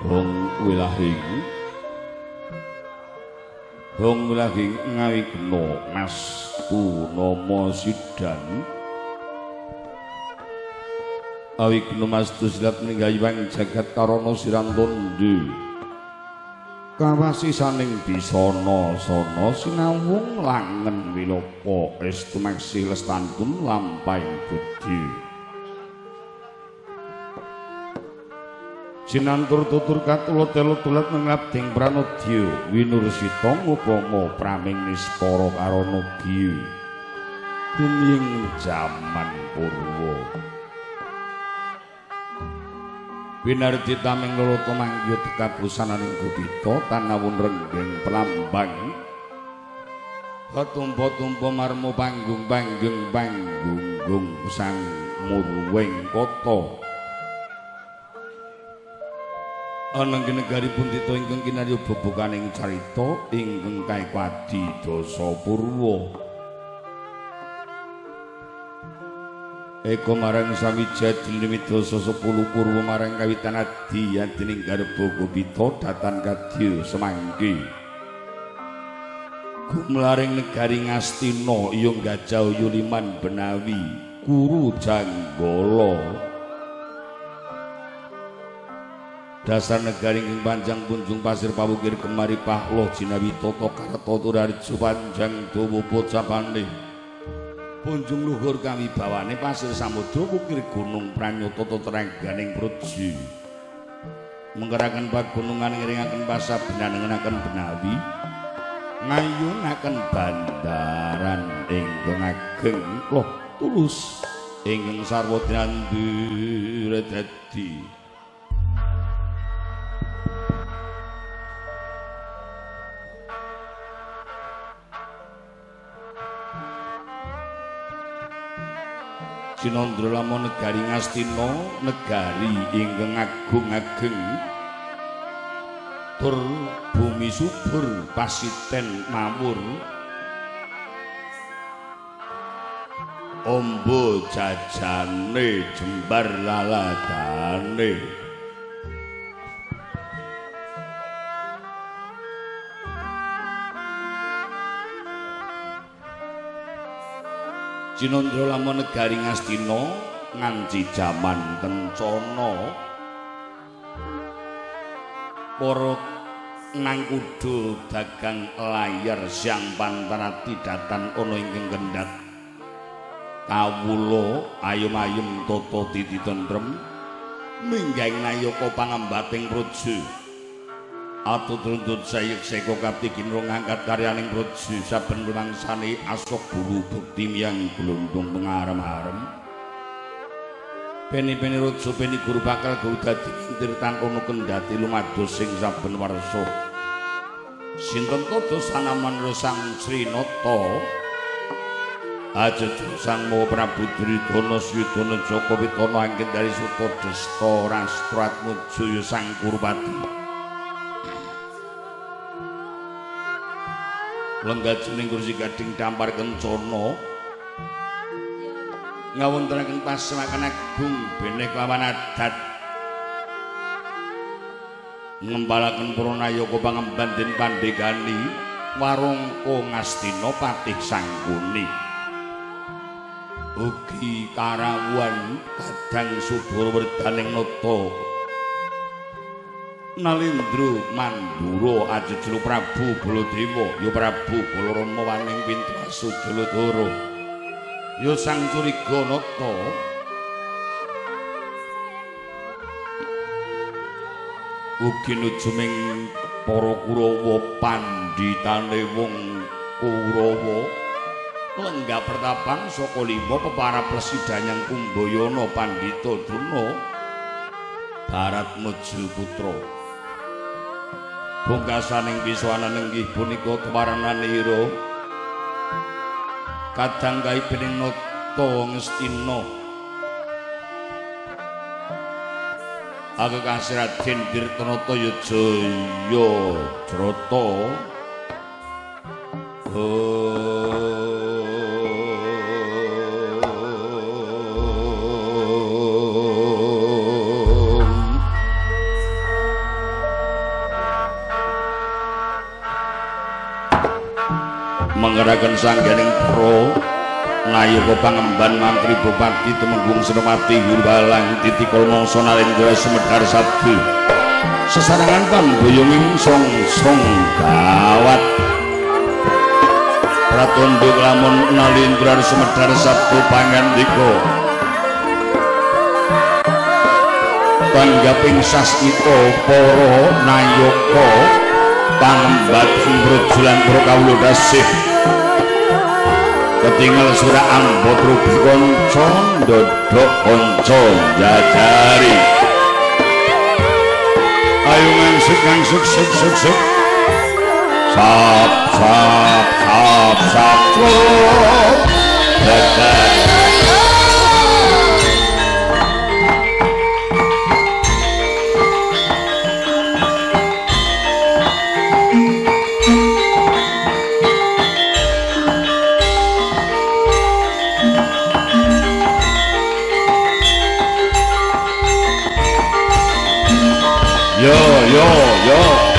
Hong wilahing ngawi kena ngastu nama sidan awi kena mastu silap ninggayuang jagat karana sirang tondo kawasisaning bisana sana sinawung langen wilapa estu maksih lestantun lampahing budi Sinantur tutur katula telu-tulat nglabding pranodya winursita ngupama praming nispara karana giyu duming jaman purwa winarti taming loro mangya tekabusananing gudita tanawun renggeng pelambang katumpa-tumpa marmo panggung sang murweng kota ana negari Pundita ingkang kinarya bobokaning carita ingkang kaikwadi dasa purwa eka marang sawijadi dasa 10 purwa marang kawitan adi yadining garba Gobita datan kadya semangke gumlaring negari Ngastina iya gajah Yuliman Benawi Kuru Janggala dasar negari ing panjang punjung pasir pawukir kemari pahloh jinawi tata karta turarjo panjang dawa pocapane punjung luhur kawibawane pasir samudra wukir gunung pranyata terangganing proji menggerakan pagunungan ngiringaken pasabenan ngenaken Benawi ngayunaken bandaran ingkang ageng loh tulus ingkang sarwa dinandhira dadi Sinandra lamun negari Ngastina negari ingkang agung ageng tur bumi subur pasiten mawur ombo jajane jembar laladane Sinandra lamun negari Ngastina nganti jaman kencana para nangkuda dagang layar siang pantarati datan ana ingkang kendhat kawula ayem-ayem tata titi tentrem minggaing nayaka pangambating praja atutrundut sayek seka kaptikin rong angkat karyaning praja saben rumangsane asok buru bukti miyang glondong pengarem-arem peni-peni raja peni guru bakal guru dadi tirtan kono kendhati lumados sing saben warsa sinten tata sanaman Sang Srinata ajeju Sang Maha Prabu Duryudana Suyudana Jaka Pitana anggen dari Suta Desta Rastratmujaya Sang Kurupati lenggajuning kursi gading dampar kencana ngawontenaken pasewakan agung bene kelawan adat ngempalaken para nayaka pangemban den pandegani warangka Ngastina patih Sangguni ugi karawuhan kadang Sudara Werdaning Nata Nalindra Mandura ajejlu Prabu Baladewa ya Prabu Balarama waning Pintu Jaladara ya Sang Curiganata ugi nujuming para Kurawa pandhitane wong Kurawa lenggah pertapang saka 5 peparab Plesidanyang Kumbayana Pandhita Duna Baratmuju Putra pungkasaning biswana nenggih punika Twarananira kadang kaibening nata Ngastina Ageng Raden Tirtanata Jaya Drata menggerakan sangganing pro ngayuga pangemban mantri bupati tumenggung Senopati Hurbalang titikul mangsa Narendra Semedar Sabtu sesarangan pambuyunging song-song gawat pratunduk lamun Narendra Semedar Sabtu pangandika tanggaping sasmita para nayaka pangembat Brojolan para kawula dasih ketinggal surah ambot rupi konco dodok konco jajari ayo ngangsuk ngangsuk suk suk suk sap sap sap sap sap jajari yo yo yo